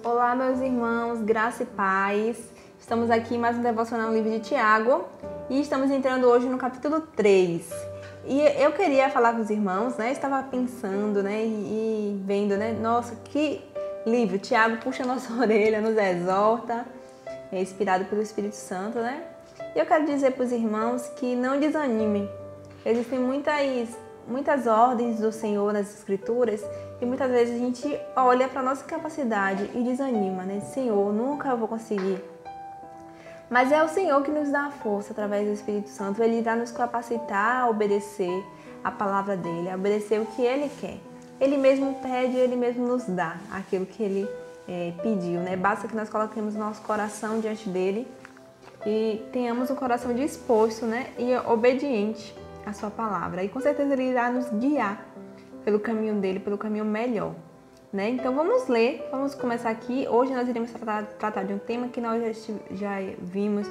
Olá, meus irmãos, graça e paz. Estamos aqui em mais um devocional no livro de Tiago e estamos entrando hoje no capítulo 3. E eu queria falar com os irmãos, né? Estava pensando, né? E vendo, né? Nossa, que livro! Tiago puxa a nossa orelha, nos exorta, é inspirado pelo Espírito Santo, né? E eu quero dizer para os irmãos que não desanimem. Existem muitas ordens do Senhor nas Escrituras e muitas vezes a gente olha para a nossa capacidade e desanima, né? Senhor, nunca eu vou conseguir. Mas é o Senhor que nos dá a força através do Espírito Santo. Ele irá nos capacitar a obedecer a palavra dele, a obedecer o que ele quer. Ele mesmo pede, ele mesmo nos dá aquilo que ele pediu, né? Basta que nós coloquemos nosso coração diante dele e tenhamos um coração disposto, né? E obediente à sua palavra. E com certeza ele irá nos guiar pelo caminho dele, pelo caminho melhor, né? Então vamos ler, vamos começar aqui. Hoje nós iremos tratar de um tema que nós já vimos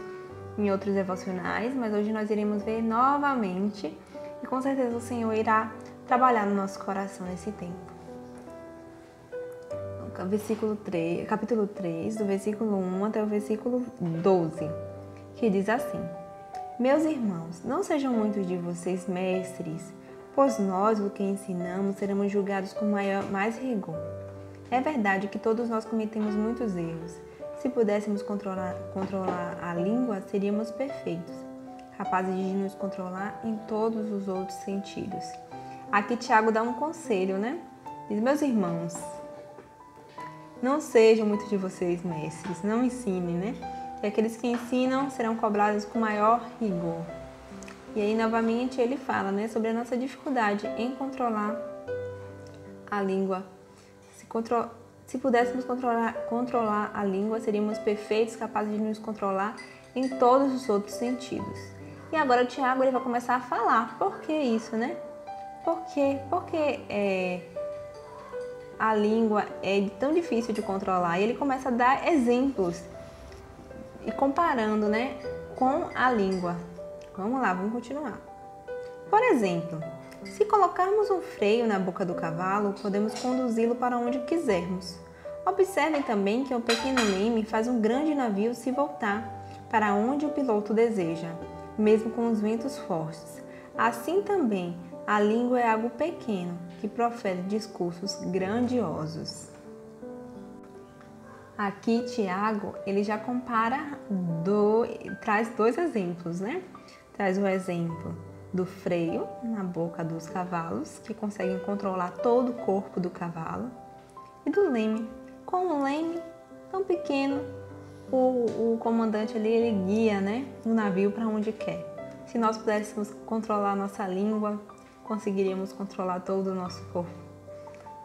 em outros devocionais, mas hoje nós iremos ver novamente e com certeza o Senhor irá trabalhar no nosso coração nesse tempo. Capítulo 3, do versículo 1 até o versículo 12, que diz assim: Meus irmãos, não sejam muitos de vocês mestres, pois nós, o que ensinamos, seremos julgados com mais rigor. É verdade que todos nós cometemos muitos erros. Se pudéssemos controlar a língua, seríamos perfeitos, capazes de nos controlar em todos os outros sentidos. Aqui Tiago dá um conselho, né? Diz: meus irmãos, não sejam muitos de vocês mestres, não ensinem, né? E aqueles que ensinam serão cobrados com maior rigor. E aí, novamente, ele fala, né, sobre a nossa dificuldade em controlar a língua. Se pudéssemos controlar a língua, seríamos perfeitos, capazes de nos controlar em todos os outros sentidos. E agora o Tiago ele vai começar a falar. Por que isso, né? Por que a língua é tão difícil de controlar? E ele começa a dar exemplos e comparando, né, com a língua. Vamos lá, vamos continuar. Por exemplo, se colocarmos um freio na boca do cavalo, podemos conduzi-lo para onde quisermos. Observem também que um pequeno leme faz um grande navio se voltar para onde o piloto deseja, mesmo com os ventos fortes. Assim também, a língua é algo pequeno que profere discursos grandiosos. Aqui, Tiago, ele já traz dois exemplos, né? Traz o exemplo do freio na boca dos cavalos, que conseguem controlar todo o corpo do cavalo, e do leme. Com um leme tão pequeno, o comandante ali, ele guia, né, o navio para onde quer. Se nós pudéssemos controlar a nossa língua, conseguiríamos controlar todo o nosso corpo.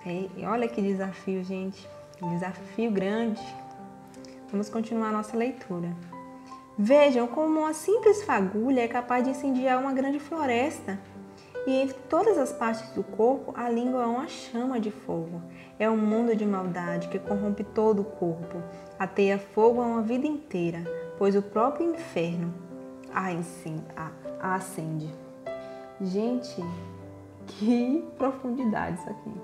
E olha que desafio, gente. Desafio grande. Vamos continuar a nossa leitura. Vejam como uma simples fagulha é capaz de incendiar uma grande floresta. E entre todas as partes do corpo, a língua é uma chama de fogo. É um mundo de maldade que corrompe todo o corpo. Ateia fogo a uma vida inteira, pois o próprio inferno a acende. Gente, que profundidade isso aqui.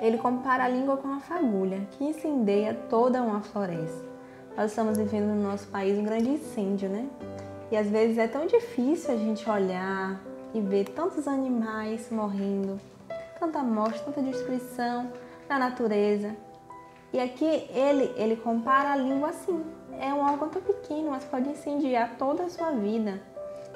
Ele compara a língua com uma fagulha que incendeia toda uma floresta. Nós estamos vivendo no nosso país um grande incêndio, né? E às vezes é tão difícil a gente olhar e ver tantos animais morrendo, tanta morte, tanta destruição na natureza. E aqui ele compara a língua assim. É um órgão tão pequeno, mas pode incendiar toda a sua vida.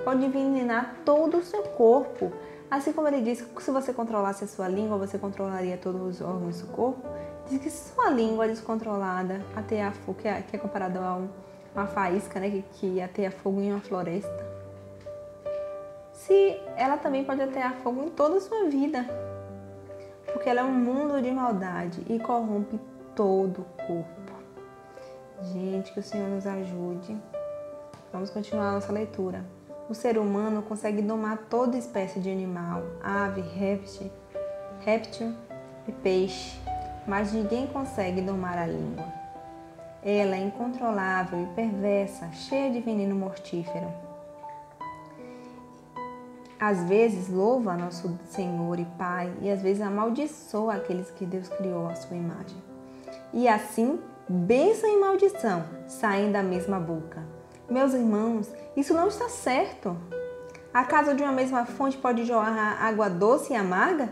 Pode envenenar todo o seu corpo. Assim como ele diz que se você controlasse a sua língua, você controlaria todos os órgãos do seu corpo. Diz que sua língua descontrolada ateia fogo, que é comparado a uma faísca, né, que ateia fogo em uma floresta. Se ela também pode atear fogo em toda a sua vida, porque ela é um mundo de maldade e corrompe todo o corpo. Gente, que o Senhor nos ajude. Vamos continuar a nossa leitura. O ser humano consegue domar toda espécie de animal, ave, réptil e peixe, mas ninguém consegue domar a língua. Ela é incontrolável e perversa, cheia de veneno mortífero. Às vezes louva nosso Senhor e Pai e às vezes amaldiçoa aqueles que Deus criou à sua imagem. E assim, bênção e maldição saem da mesma boca. Meus irmãos, isso não está certo. Acaso de uma mesma fonte pode jorrar água doce e amarga?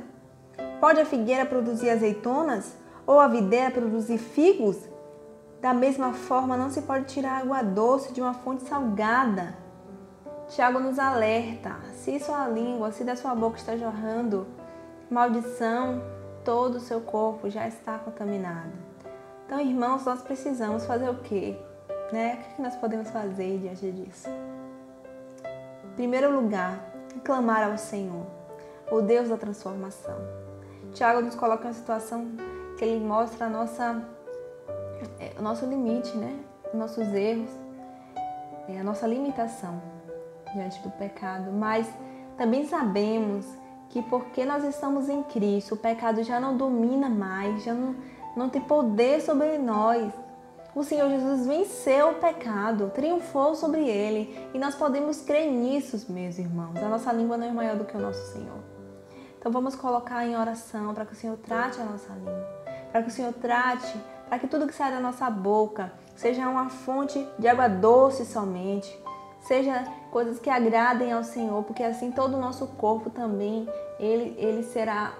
Pode a figueira produzir azeitonas? Ou a videira produzir figos? Da mesma forma, não se pode tirar água doce de uma fonte salgada. Tiago nos alerta: se sua língua, se da sua boca está jorrando maldição, todo o seu corpo já está contaminado. Então, irmãos, nós precisamos fazer o quê? O que nós podemos fazer diante disso? Em primeiro lugar, clamar ao Senhor, o Deus da transformação. Tiago nos coloca em uma situação que ele mostra o nosso limite, os nossos erros, a nossa limitação diante do pecado. Mas também sabemos que porque nós estamos em Cristo, o pecado já não domina mais, já não tem poder sobre nós. O Senhor Jesus venceu o pecado, triunfou sobre ele, e nós podemos crer nisso, meus irmãos. A nossa língua não é maior do que o nosso Senhor. Então vamos colocar em oração para que o Senhor trate a nossa língua, para que o Senhor trate, para que tudo que sai da nossa boca seja uma fonte de água doce somente, seja coisas que agradem ao Senhor, porque assim todo o nosso corpo também, ele será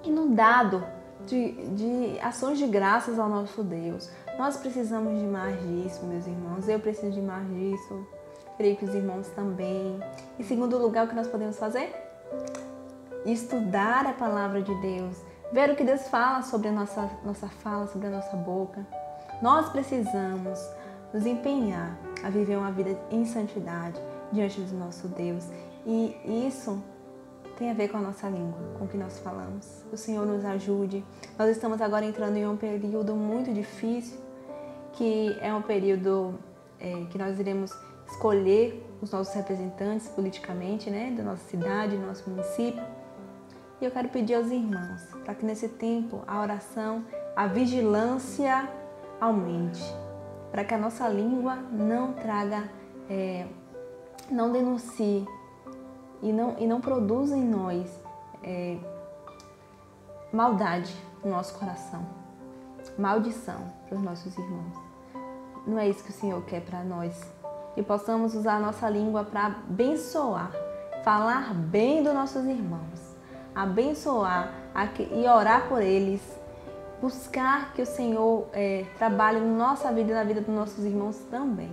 inundado de ações de graças ao nosso Deus. Nós precisamos de mais disso, meus irmãos. Eu preciso de mais disso. Creio que os irmãos também. Em segundo lugar, o que nós podemos fazer? Estudar a palavra de Deus. Ver o que Deus fala sobre a nossa fala, sobre a nossa boca. Nós precisamos nos empenhar a viver uma vida em santidade diante do nosso Deus. E isso tem a ver com a nossa língua, com o que nós falamos. O Senhor nos ajude. Nós estamos agora entrando em um período muito difícil, que é um período que nós iremos escolher os nossos representantes politicamente, da nossa cidade, do nosso município. E eu quero pedir aos irmãos para que nesse tempo a oração, a vigilância aumente, para que a nossa língua não traga, não denuncie e não produza em nós maldade no nosso coração, maldição para os nossos irmãos. Não é isso que o Senhor quer para nós. Que possamos usar a nossa língua para abençoar, falar bem dos nossos irmãos, abençoar e orar por eles, buscar que o Senhor trabalhe na nossa vida e na vida dos nossos irmãos também.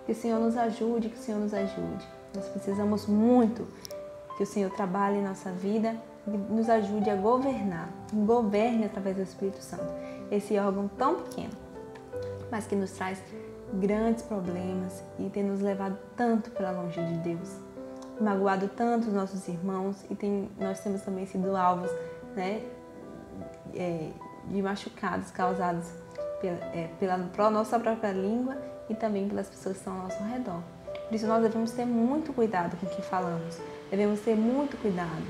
Que o Senhor nos ajude, que o Senhor nos ajude. Nós precisamos muito que o Senhor trabalhe em nossa vida e nos ajude a governar. Governe através do Espírito Santo. Esse órgão tão pequeno, mas que nos traz grandes problemas e tem nos levado tanto para longe de Deus. Magoado tanto os nossos irmãos e nós temos também sido alvos de machucados causados pela nossa própria língua e também pelas pessoas que estão ao nosso redor. Por isso nós devemos ter muito cuidado com o que falamos, devemos ter muito cuidado,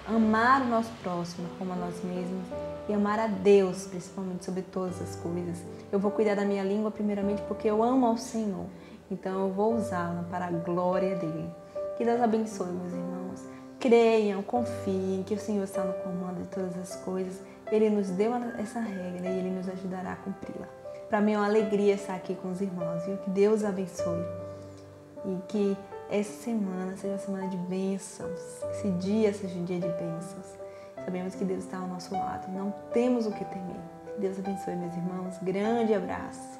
amar o nosso próximo como a nós mesmos e amar a Deus principalmente sobre todas as coisas. Eu vou cuidar da minha língua primeiramente porque eu amo ao Senhor, então eu vou usá-la para a glória dele. Que Deus abençoe, meus irmãos. Creiam, confiem que o Senhor está no comando de todas as coisas. Ele nos deu essa regra e Ele nos ajudará a cumpri-la. Para mim é uma alegria estar aqui com os irmãos, viu? Que Deus abençoe. E que essa semana seja uma semana de bênçãos. Esse dia seja um dia de bênçãos. Sabemos que Deus está ao nosso lado. Não temos o que temer. Que Deus abençoe, meus irmãos. Grande abraço.